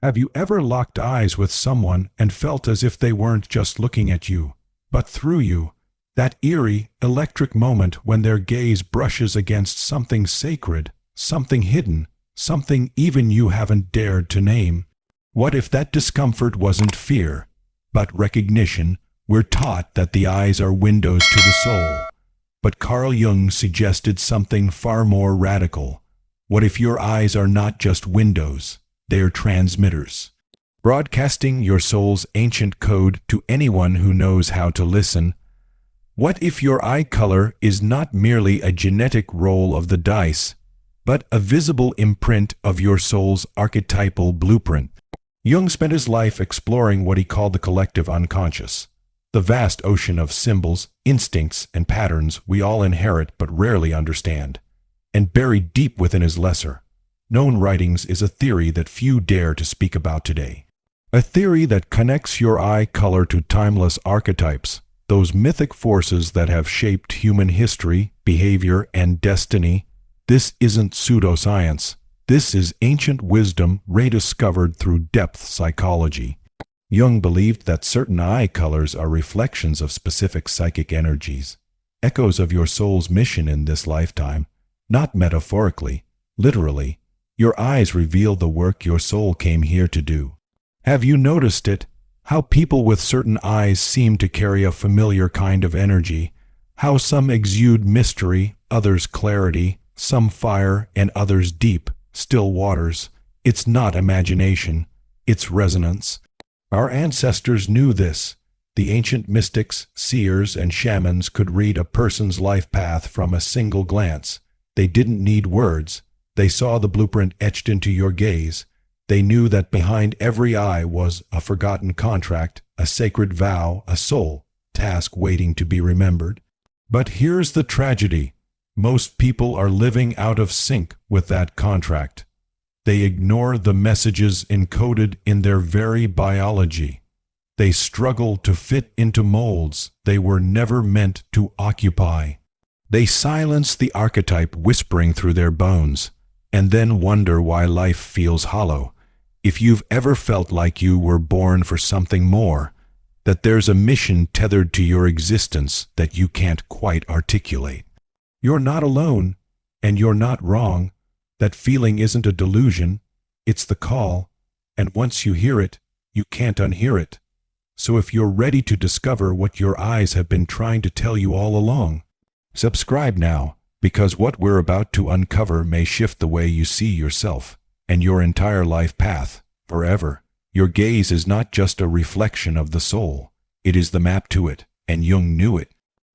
Have you ever locked eyes with someone and felt as if they weren't just looking at you, but through you? That eerie, electric moment when their gaze brushes against something sacred, something hidden, something even you haven't dared to name. What if that discomfort wasn't fear, but recognition? We're taught that the eyes are windows to the soul. But Carl Jung suggested something far more radical. What if your eyes are not just windows, they're transmitters, broadcasting your soul's ancient code to anyone who knows how to listen? What if your eye color is not merely a genetic roll of the dice, but a visible imprint of your soul's archetypal blueprint? Jung spent his life exploring what he called the collective unconscious, the vast ocean of symbols, instincts, and patterns we all inherit but rarely understand. And buried deep within his lesser-known writings is a theory that few dare to speak about today. A theory that connects your eye color to timeless archetypes, those mythic forces that have shaped human history, behavior, and destiny. This isn't pseudoscience. This is ancient wisdom rediscovered through depth psychology. Jung believed that certain eye colors are reflections of specific psychic energies, echoes of your soul's mission in this lifetime. Not metaphorically, literally. Your eyes reveal the work your soul came here to do. Have you noticed it? How people with certain eyes seem to carry a familiar kind of energy. How some exude mystery, others clarity, some fire, and others deep, still waters. It's not imagination, it's resonance. Our ancestors knew this. The ancient mystics, seers, and shamans could read a person's life path from a single glance. They didn't need words. They saw the blueprint etched into your gaze. They knew that behind every eye was a forgotten contract, a sacred vow, a soul task waiting to be remembered. But here's the tragedy. Most people are living out of sync with that contract. They ignore the messages encoded in their very biology. They struggle to fit into molds they were never meant to occupy. They silence the archetype whispering through their bones, and then wonder why life feels hollow. If you've ever felt like you were born for something more, that there's a mission tethered to your existence that you can't quite articulate, you're not alone, and you're not wrong. That feeling isn't a delusion, it's the call, and once you hear it, you can't unhear it. So if you're ready to discover what your eyes have been trying to tell you all along, subscribe now, because what we're about to uncover may shift the way you see yourself and your entire life path forever. Your gaze is not just a reflection of the soul, it is the map to it, and Jung knew it.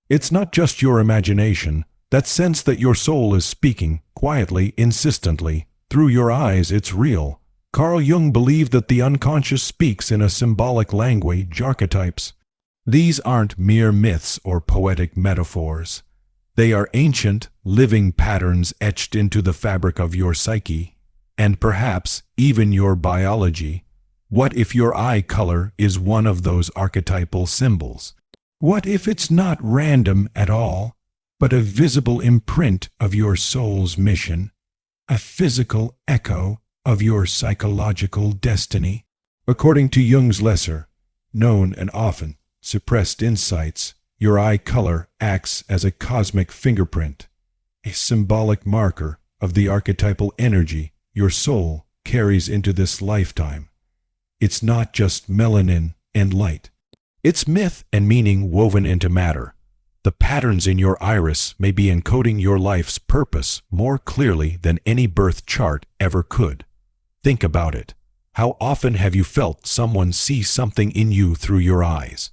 It's not just your imagination, that sense that your soul is speaking, quietly, insistently, through your eyes. It's real. Carl Jung believed that the unconscious speaks in a symbolic language, archetypes. These aren't mere myths or poetic metaphors. They are ancient, living patterns etched into the fabric of your psyche, and perhaps even your biology. What if your eye color is one of those archetypal symbols? What if it's not random at all, but a visible imprint of your soul's mission, a physical echo of your psychological destiny? According to Jung's lesser-known and often suppressed insights, your eye color acts as a cosmic fingerprint, a symbolic marker of the archetypal energy your soul carries into this lifetime. It's not just melanin and light. It's myth and meaning woven into matter. The patterns in your iris may be encoding your life's purpose more clearly than any birth chart ever could. Think about it. How often have you felt someone see something in you through your eyes?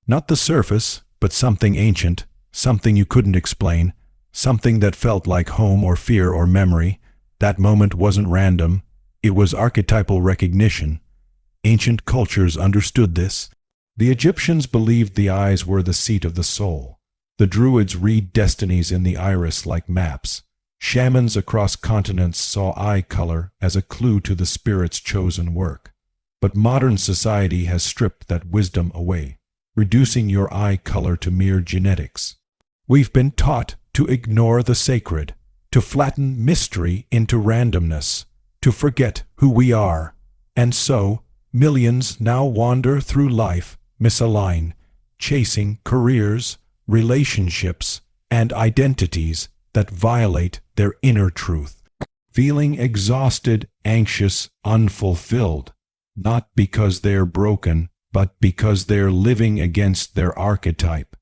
Not the surface, but something ancient, something you couldn't explain, something that felt like home or fear or memory. That moment wasn't random. It was archetypal recognition. Ancient cultures understood this. The Egyptians believed the eyes were the seat of the soul. The Druids read destinies in the iris like maps. Shamans across continents saw eye color as a clue to the spirit's chosen work. But modern society has stripped that wisdom away, reducing your eye color to mere genetics. We've been taught to ignore the sacred, to flatten mystery into randomness, to forget who we are. And so, millions now wander through life, misaligned, chasing careers, relationships, and identities that violate their inner truth, feeling exhausted, anxious, unfulfilled, not because they're broken, but because they're living against their archetype.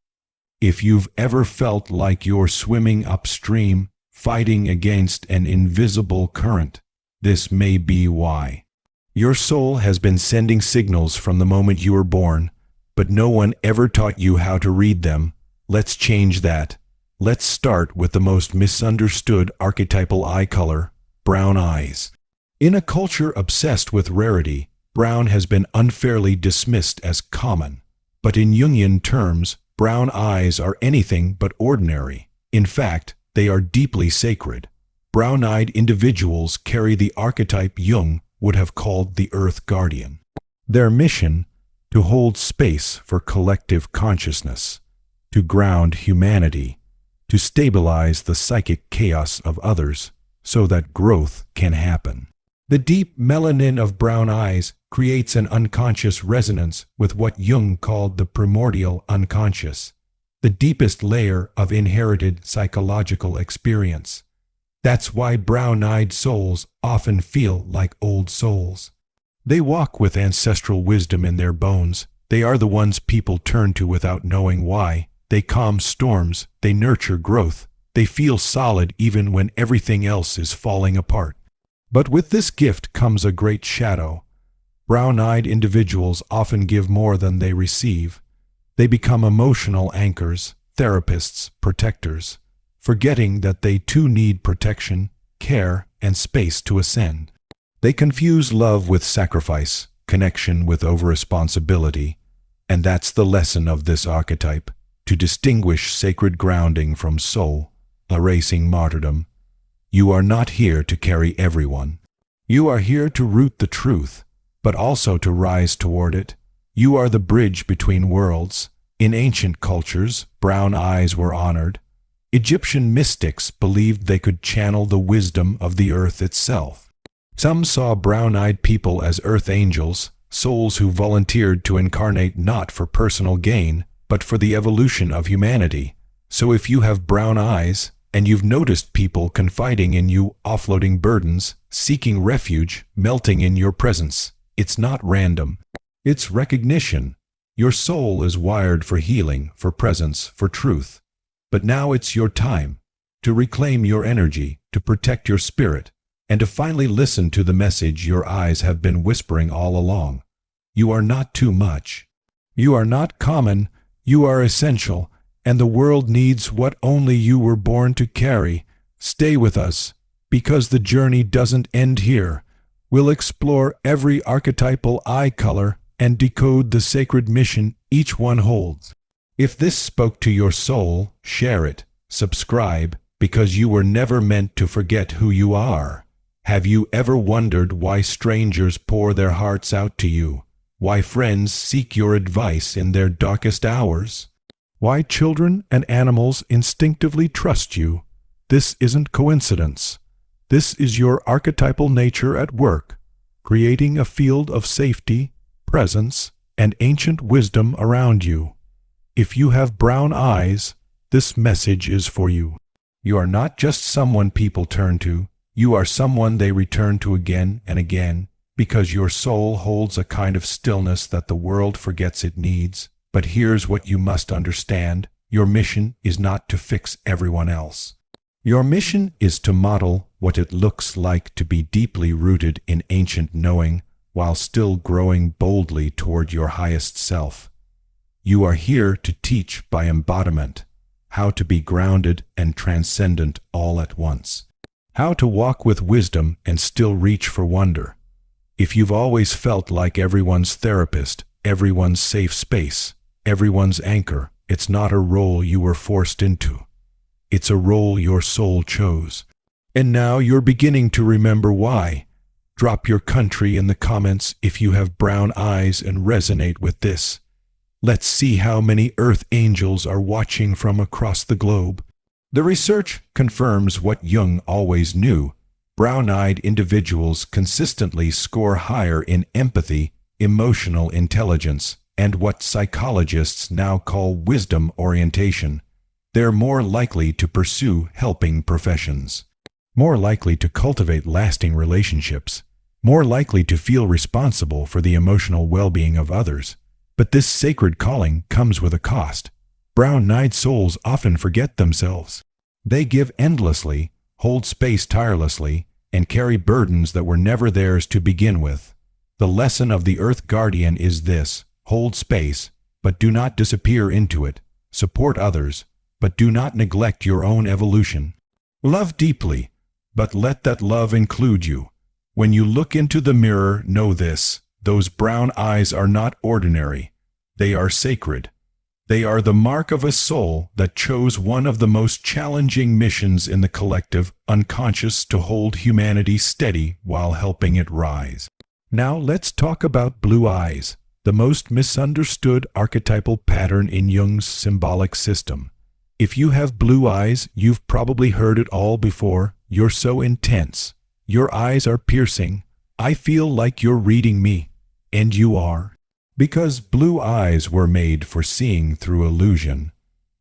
If you've ever felt like you're swimming upstream, fighting against an invisible current, this may be why. Your soul has been sending signals from the moment you were born, but no one ever taught you how to read them. Let's change that. Let's start with the most misunderstood archetypal eye color, brown eyes. In a culture obsessed with rarity, brown has been unfairly dismissed as common. But in Jungian terms, brown eyes are anything but ordinary. In fact, they are deeply sacred. Brown-eyed individuals carry the archetype Jung would have called the Earth Guardian. Their mission: to hold space for collective consciousness, to ground humanity, to stabilize the psychic chaos of others so that growth can happen. The deep melanin of brown eyes creates an unconscious resonance with what Jung called the primordial unconscious, the deepest layer of inherited psychological experience. That's why brown-eyed souls often feel like old souls. They walk with ancestral wisdom in their bones. They are the ones people turn to without knowing why. They calm storms. They nurture growth. They feel solid even when everything else is falling apart. But with this gift comes a great shadow. Brown-eyed individuals often give more than they receive. They become emotional anchors, therapists, protectors, forgetting that they too need protection, care, and space to ascend. They confuse love with sacrifice, connection with over-responsibility, and that's the lesson of this archetype: to distinguish sacred grounding from soul, erasing martyrdom. You are not here to carry everyone. You are here to root the truth, but also to rise toward it. You are the bridge between worlds. In ancient cultures, brown eyes were honored. Egyptian mystics believed they could channel the wisdom of the earth itself. Some saw brown-eyed people as earth angels, souls who volunteered to incarnate not for personal gain, but for the evolution of humanity. So if you have brown eyes, and you've noticed people confiding in you, offloading burdens, seeking refuge, melting in your presence, it's not random. It's recognition. Your soul is wired for healing, for presence, for truth. But now it's your time to reclaim your energy, to protect your spirit, and to finally listen to the message your eyes have been whispering all along. You are not too much. You are not common. You are essential, and the world needs what only you were born to carry. Stay with us, because the journey doesn't end here. We'll explore every archetypal eye color and decode the sacred mission each one holds. If this spoke to your soul, share it, subscribe, because you were never meant to forget who you are. Have you ever wondered why strangers pour their hearts out to you? Why friends seek your advice in their darkest hours? Why children and animals instinctively trust you? This isn't coincidence. This is your archetypal nature at work, creating a field of safety, presence, and ancient wisdom around you. If you have brown eyes, this message is for you. You are not just someone people turn to. You are someone they return to again and again, because your soul holds a kind of stillness that the world forgets it needs. But here's what you must understand. Your mission is not to fix everyone else. Your mission is to model what it looks like to be deeply rooted in ancient knowing while still growing boldly toward your highest self. You are here to teach by embodiment how to be grounded and transcendent all at once. How to walk with wisdom and still reach for wonder. If you've always felt like everyone's therapist, everyone's safe space, everyone's anchor, it's not a role you were forced into. It's a role your soul chose. And now you're beginning to remember why. Drop your country in the comments if you have brown eyes and resonate with this. Let's see how many earth angels are watching from across the globe. The research confirms what Jung always knew. Brown-eyed individuals consistently score higher in empathy, emotional intelligence, and what psychologists now call wisdom orientation. They're more likely to pursue helping professions, more likely to cultivate lasting relationships, more likely to feel responsible for the emotional well-being of others. But this sacred calling comes with a cost. Brown-eyed souls often forget themselves. They give endlessly, hold space tirelessly, and carry burdens that were never theirs to begin with. The lesson of the Earth Guardian is this: hold space, but do not disappear into it. Support others, but do not neglect your own evolution. Love deeply, but let that love include you. When you look into the mirror, know this: those brown eyes are not ordinary. They are sacred. They are the mark of a soul that chose one of the most challenging missions in the collective unconscious to hold humanity steady while helping it rise. Now let's talk about blue eyes, the most misunderstood archetypal pattern in Jung's symbolic system. If you have blue eyes, you've probably heard it all before. You're so intense. Your eyes are piercing. I feel like you're reading me. And you are. Because blue eyes were made for seeing through illusion.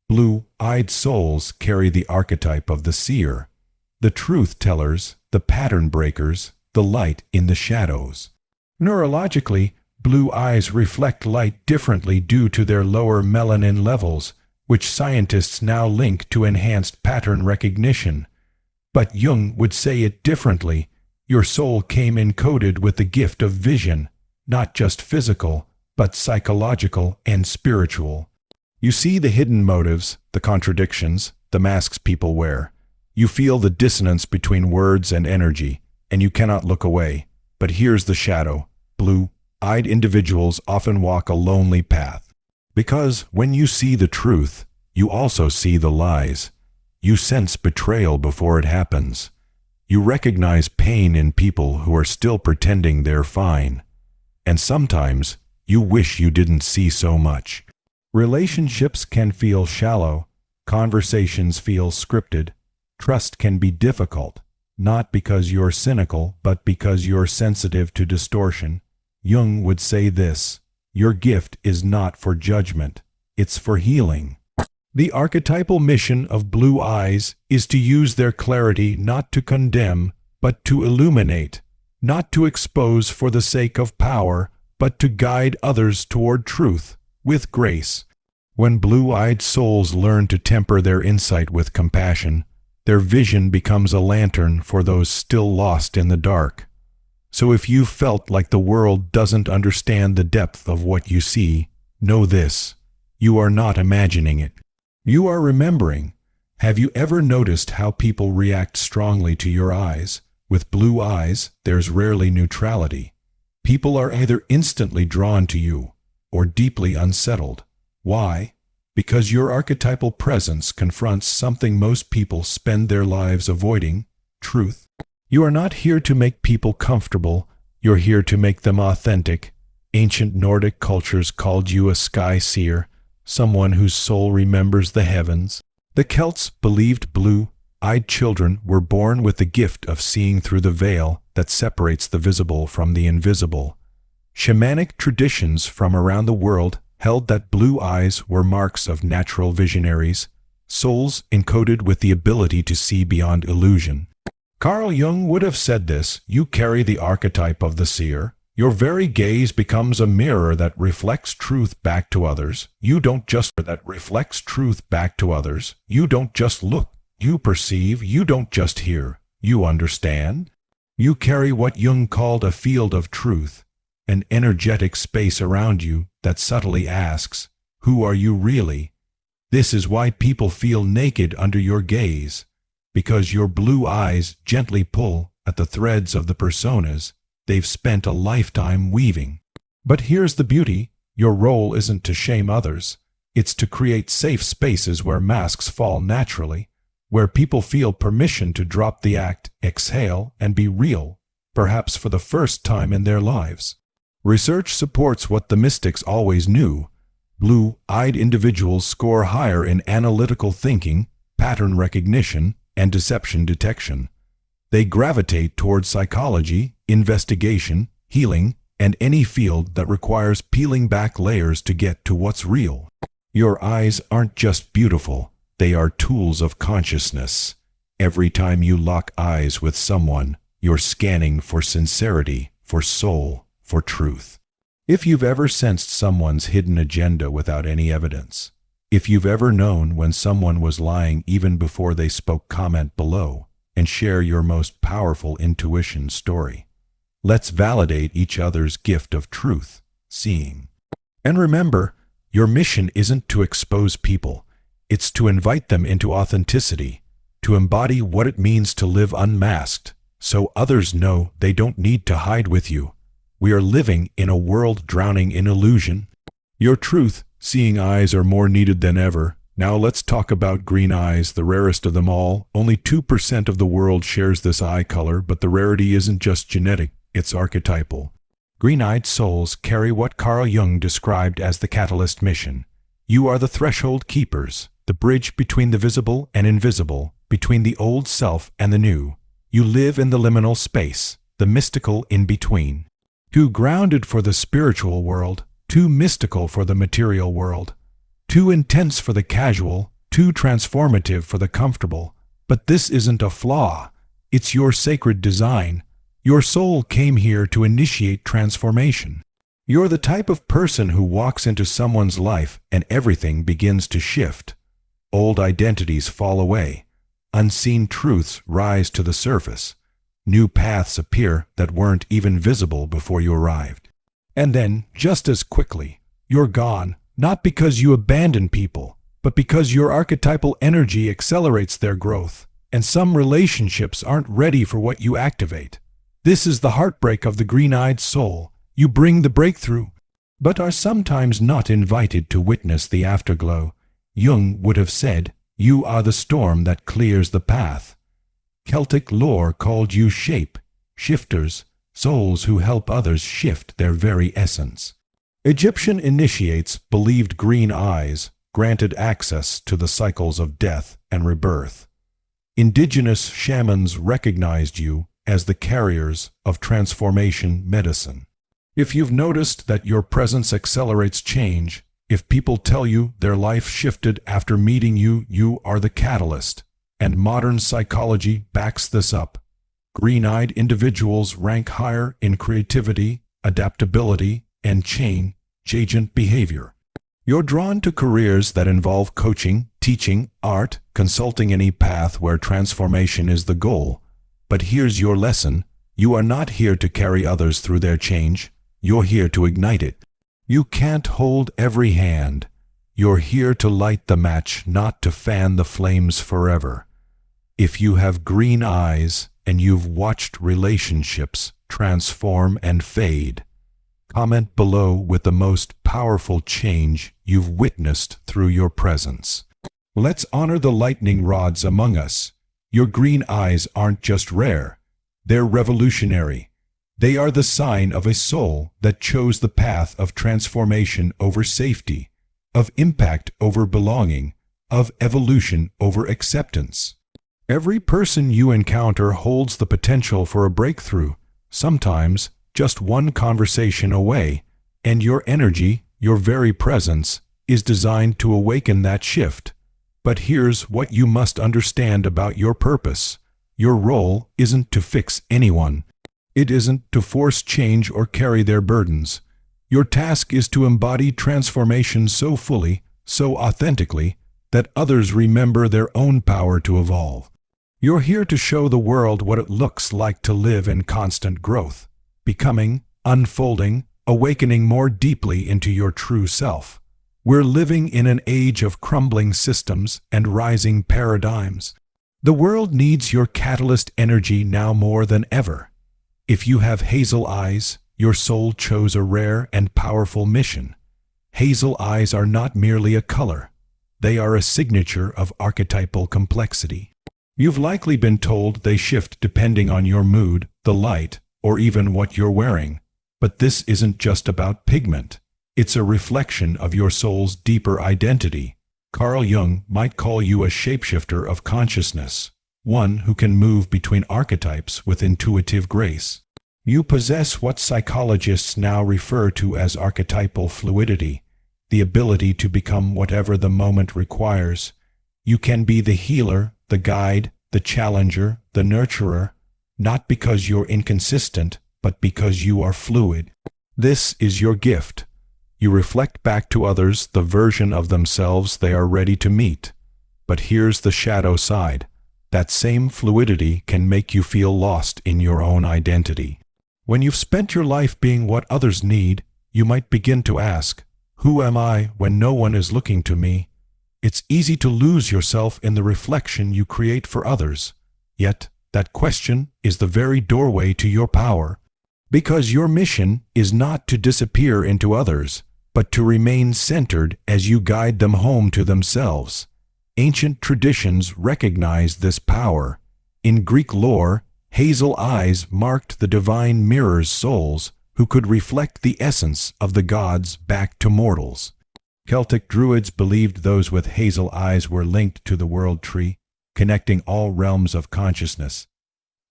Blue-eyed souls carry the archetype of the seer, the truth-tellers, the pattern-breakers, the light in the shadows. Neurologically, blue eyes reflect light differently due to their lower melanin levels, which scientists now link to enhanced pattern recognition. But Jung would say it differently. Your soul came encoded with the gift of vision, not just physical, but psychological and spiritual. You see the hidden motives, the contradictions, the masks people wear. You feel the dissonance between words and energy, and you cannot look away. But here's the shadow. Blue-eyed individuals often walk a lonely path. Because when you see the truth, you also see the lies. You sense betrayal before it happens. You recognize pain in people who are still pretending they're fine. And sometimes, you wish you didn't see so much. Relationships can feel shallow. Conversations feel scripted. Trust can be difficult, not because you're cynical, but because you're sensitive to distortion. Jung would say this: your gift is not for judgment, it's for healing. The archetypal mission of blue eyes is to use their clarity not to condemn, but to illuminate, not to expose for the sake of power, but to guide others toward truth, with grace. When blue-eyed souls learn to temper their insight with compassion, their vision becomes a lantern for those still lost in the dark. So if you felt like the world doesn't understand the depth of what you see, know this: you are not imagining it. You are remembering. Have you ever noticed how people react strongly to your eyes? With blue eyes, there's rarely neutrality. People are either instantly drawn to you or deeply unsettled. Why? Because your archetypal presence confronts something most people spend their lives avoiding: truth. You are not here to make people comfortable. You're here to make them authentic. Ancient Nordic cultures called you a sky seer, someone whose soul remembers the heavens. The Celts believed blue-eyed children were born with the gift of seeing through the veil that separates the visible from the invisible. Shamanic traditions from around the world held that blue eyes were marks of natural visionaries, souls encoded with the ability to see beyond illusion. Carl Jung would have said this: you carry the archetype of the seer. Your very gaze becomes a mirror that reflects truth back to others. You don't just look, you perceive. You don't just hear, you understand. You carry what Jung called a field of truth, an energetic space around you that subtly asks, who are you really? This is why people feel naked under your gaze, because your blue eyes gently pull at the threads of the personas they've spent a lifetime weaving. But here's the beauty: your role isn't to shame others. It's to create safe spaces where masks fall naturally, where people feel permission to drop the act, exhale, and be real, perhaps for the first time in their lives. Research supports what the mystics always knew: blue-eyed individuals score higher in analytical thinking, pattern recognition, and deception detection. They gravitate toward psychology, investigation, healing, and any field that requires peeling back layers to get to what's real. Your eyes aren't just beautiful, they are tools of consciousness. Every time you lock eyes with someone, you're scanning for sincerity, for soul, for truth. If you've ever sensed someone's hidden agenda without any evidence, if you've ever known when someone was lying even before they spoke, comment below and share your most powerful intuition story. Let's validate each other's gift of truth, seeing. And remember, your mission isn't to expose people, it's to invite them into authenticity, to embody what it means to live unmasked, so others know they don't need to hide with you. We are living in a world drowning in illusion. Your truth, seeing eyes are more needed than ever. Now let's talk about green eyes, the rarest of them all. Only 2% of the world shares this eye color, but the rarity isn't just genetic, it's archetypal. Green-eyed souls carry what Carl Jung described as the catalyst mission. You are the threshold keepers, the bridge between the visible and invisible, between the old self and the new. You live in the liminal space, the mystical in-between. Too grounded for the spiritual world, too mystical for the material world, too intense for the casual, too transformative for the comfortable. But this isn't a flaw. It's your sacred design. Your soul came here to initiate transformation. You're the type of person who walks into someone's life and everything begins to shift. Old identities fall away. Unseen truths rise to the surface. New paths appear that weren't even visible before you arrived. And then, just as quickly, you're gone, not because you abandon people, but because your archetypal energy accelerates their growth, and some relationships aren't ready for what you activate. This is the heartbreak of the green-eyed soul. You bring the breakthrough, but are sometimes not invited to witness the afterglow. Jung would have said, "You are the storm that clears the path." Celtic lore called you shifters, souls who help others shift their very essence. Egyptian initiates believed green eyes granted access to the cycles of death and rebirth. Indigenous shamans recognized you as the carriers of transformation medicine. If you've noticed that your presence accelerates change, if people tell you their life shifted after meeting you, you are the catalyst. And modern psychology backs this up. Green-eyed individuals rank higher in creativity, adaptability, and change agent behavior. You're drawn to careers that involve coaching, teaching, art, consulting, any path where transformation is the goal. But here's your lesson. You are not here to carry others through their change. You're here to ignite it. You can't hold every hand. You're here to light the match, not to fan the flames forever. If you have green eyes and you've watched relationships transform and fade, comment below with the most powerful change you've witnessed through your presence. Let's honor the lightning rods among us. Your green eyes aren't just rare, they're revolutionary. They are the sign of a soul that chose the path of transformation over safety, of impact over belonging, of evolution over acceptance. Every person you encounter holds the potential for a breakthrough, sometimes just one conversation away, and your energy, your very presence, is designed to awaken that shift. But here's what you must understand about your purpose. Your role isn't to fix anyone. It isn't to force change or carry their burdens. Your task is to embody transformation so fully, so authentically, that others remember their own power to evolve. You're here to show the world what it looks like to live in constant growth, becoming, unfolding, awakening more deeply into your true self. We're living in an age of crumbling systems and rising paradigms. The world needs your catalyst energy now more than ever. If you have hazel eyes, your soul chose a rare and powerful mission. Hazel eyes are not merely a color. They are a signature of archetypal complexity. You've likely been told they shift depending on your mood, the light, or even what you're wearing. But this isn't just about pigment. It's a reflection of your soul's deeper identity. Carl Jung might call you a shapeshifter of consciousness. one who can move between archetypes with intuitive grace. You possess what psychologists now refer to as archetypal fluidity, the ability to become whatever the moment requires. You can be the healer, the guide, the challenger, the nurturer, not because you're inconsistent, but because you are fluid. This is your gift. You reflect back to others the version of themselves they are ready to meet. But here's the shadow side. That same fluidity can make you feel lost in your own identity. When you've spent your life being what others need, you might begin to ask, who am I when no one is looking to me? It's easy to lose yourself in the reflection you create for others. Yet, that question is the very doorway to your power. Because your mission is not to disappear into others, but to remain centered as you guide them home to themselves. Ancient traditions recognize this power. In Greek lore, hazel eyes marked the divine mirror's souls who could reflect the essence of the gods back to mortals. Celtic druids believed those with hazel eyes were linked to the world tree, connecting all realms of consciousness.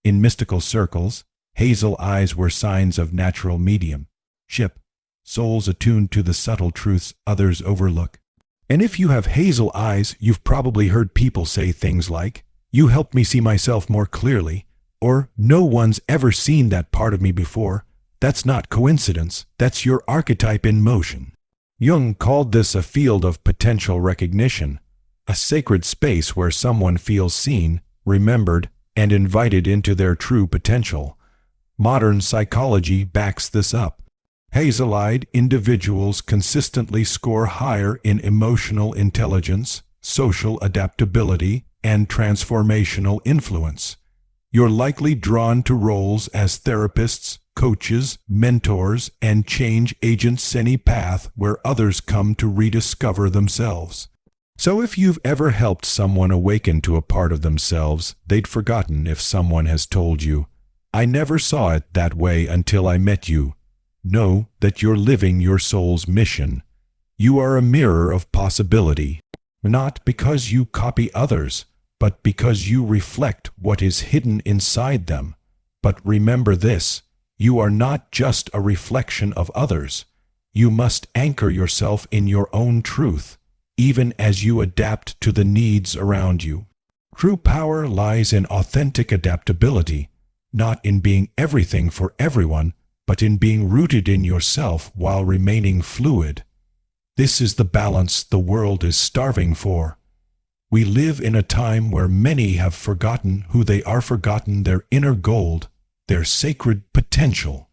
In mystical circles, hazel eyes were signs of natural mediumship, souls attuned to the subtle truths others overlook. And if you have hazel eyes, you've probably heard people say things like, "You helped me see myself more clearly," or "No one's ever seen that part of me before." That's not coincidence, that's your archetype in motion. Jung called this a field of potential recognition, a sacred space where someone feels seen, remembered, and invited into their true potential. Modern psychology backs this up. Hazel-eyed individuals consistently score higher in emotional intelligence, social adaptability, and transformational influence. You're likely drawn to roles as therapists, coaches, mentors, and change agents, any path where others come to rediscover themselves. So if you've ever helped someone awaken to a part of themselves they'd forgotten, if someone has told you, "I never saw it that way until I met you," know that you're living your soul's mission. You are a mirror of possibility, not because you copy others, but because you reflect what is hidden inside them. But remember this, you are not just a reflection of others. You must anchor yourself in your own truth, even as you adapt to the needs around you. True power lies in authentic adaptability, not in being everything for everyone, but in being rooted in yourself while remaining fluid. This is the balance the world is starving for. We live in a time where many have forgotten who they are, forgotten their inner gold, their sacred potential.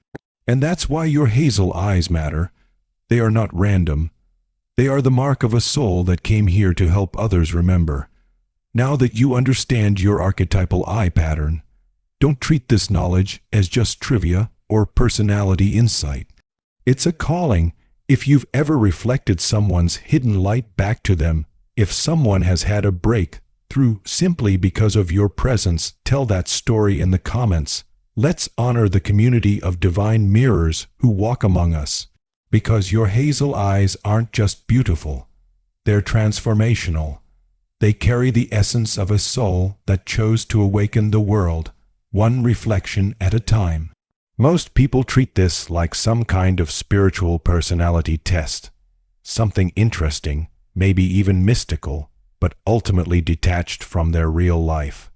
And that's why your hazel eyes matter. They are not random. They are the mark of a soul that came here to help others remember. Now that you understand your archetypal eye pattern, don't treat this knowledge as just trivia or personality insight. It's a calling. If you've ever reflected someone's hidden light back to them, if someone has had a breakthrough simply because of your presence, tell that story in the comments. Let's honor the community of divine mirrors who walk among us. Because your hazel eyes aren't just beautiful, they're transformational. They carry the essence of a soul that chose to awaken the world, one reflection at a time. Most people treat this like some kind of spiritual personality test, something interesting, maybe even mystical, but ultimately detached from their real life.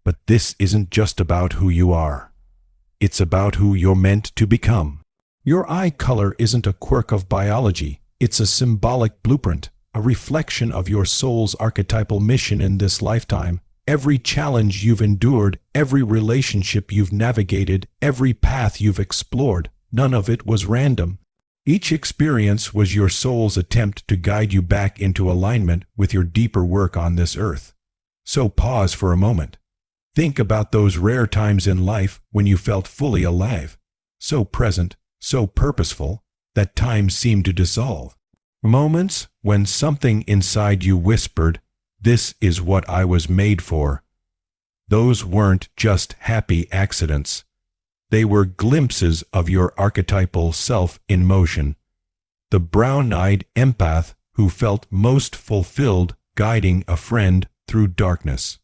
But this isn't just about who you are. It's about who you're meant to become. Your eye color isn't a quirk of biology. It's a symbolic blueprint, a reflection of your soul's archetypal mission in this lifetime. Every challenge you've endured, every relationship you've navigated, every path you've explored, none of it was random. Each experience was your soul's attempt to guide you back into alignment with your deeper work on this earth. So pause for a moment. Think about those rare times in life when you felt fully alive, so present, so purposeful, that time seemed to dissolve. Moments when something inside you whispered, "This is what I was made for." Those weren't just happy accidents. They were glimpses of your archetypal self in motion. The brown-eyed empath who felt most fulfilled guiding a friend through darkness.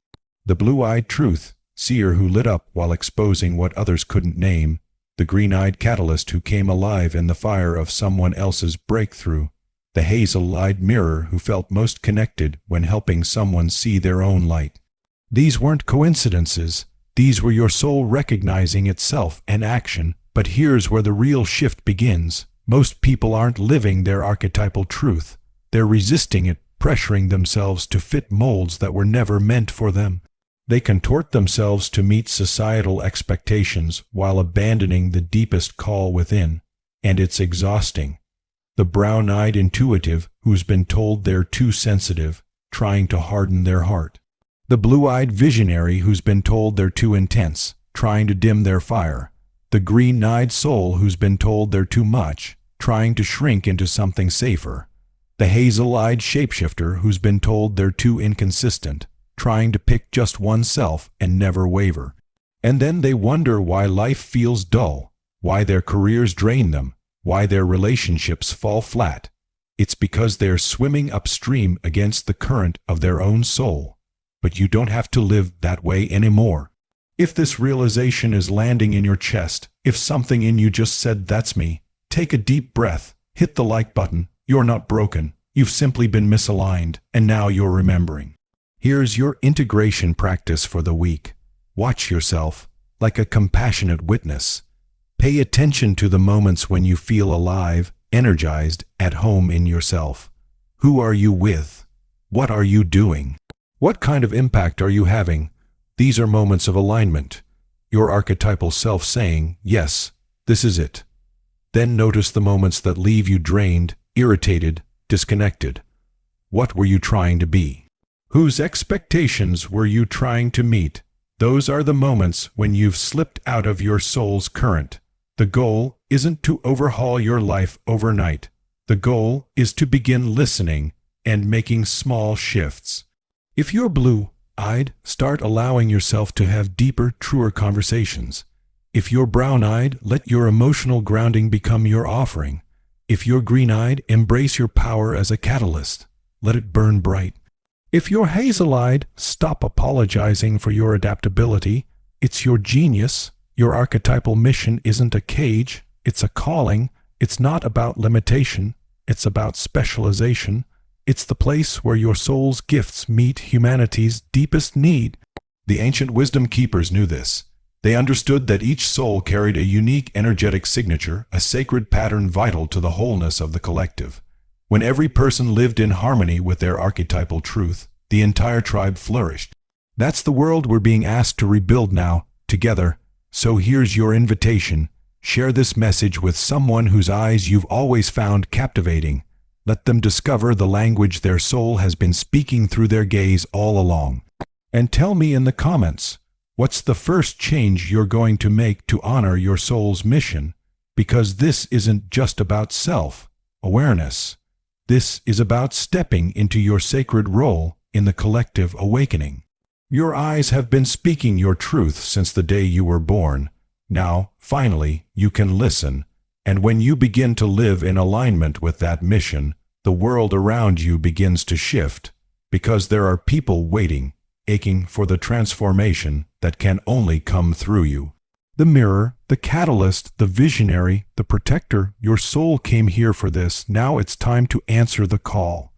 The blue-eyed truth, seer who lit up while exposing what others couldn't name, the green-eyed catalyst who came alive in the fire of someone else's breakthrough, the hazel-eyed mirror who felt most connected when helping someone see their own light. These weren't coincidences, these were your soul recognizing itself in action. But here's where the real shift begins. Most people aren't living their archetypal truth. They're resisting it, pressuring themselves to fit molds that were never meant for them. They contort themselves to meet societal expectations while abandoning the deepest call within, and it's exhausting. The brown-eyed intuitive who's been told they're too sensitive, trying to harden their heart. The blue-eyed visionary who's been told they're too intense, trying to dim their fire. The green-eyed soul who's been told they're too much, trying to shrink into something safer. The hazel-eyed shapeshifter who's been told they're too inconsistent, trying to pick just oneself and never waver. And then they wonder why life feels dull, why their careers drain them, why their relationships fall flat. It's because they're swimming upstream against the current of their own soul. But you don't have to live that way anymore. If this realization is landing in your chest, if something in you just said, "That's me," take a deep breath, hit the like button. You're not broken. You've simply been misaligned, and now you're remembering. Here's your integration practice for the week. Watch yourself like a compassionate witness. Pay attention to the moments when you feel alive, energized, at home in yourself. Who are you with? What are you doing? What kind of impact are you having? These are moments of alignment. Your archetypal self saying, "Yes, this is it." Then notice the moments that leave you drained, irritated, disconnected. What were you trying to be? Whose expectations were you trying to meet? Those are the moments when you've slipped out of your soul's current. The goal isn't to overhaul your life overnight. The goal is to begin listening and making small shifts. If you're blue-eyed, start allowing yourself to have deeper, truer conversations. If you're brown-eyed, let your emotional grounding become your offering. If you're green-eyed, embrace your power as a catalyst. Let it burn bright. If you're hazel-eyed, stop apologizing for your adaptability. It's your genius. Your archetypal mission isn't a cage, it's a calling. It's not about limitation, it's about specialization. It's the place where your soul's gifts meet humanity's deepest need. The ancient wisdom keepers knew this. They understood that each soul carried a unique energetic signature, a sacred pattern vital to the wholeness of the collective. When every person lived in harmony with their archetypal truth, the entire tribe flourished. That's the world we're being asked to rebuild now, together. So here's your invitation. Share this message with someone whose eyes you've always found captivating. Let them discover the language their soul has been speaking through their gaze all along. And tell me in the comments, what's the first change you're going to make to honor your soul's mission? Because this isn't just about self-awareness. This is about stepping into your sacred role in the collective awakening. Your eyes have been speaking your truth since the day you were born. Now, finally, you can listen. And when you begin to live in alignment with that mission, the world around you begins to shift, because there are people waiting, aching for the transformation that can only come through you. The mirror, the catalyst, the visionary, the protector, your soul came here for this. Now it's time to answer the call.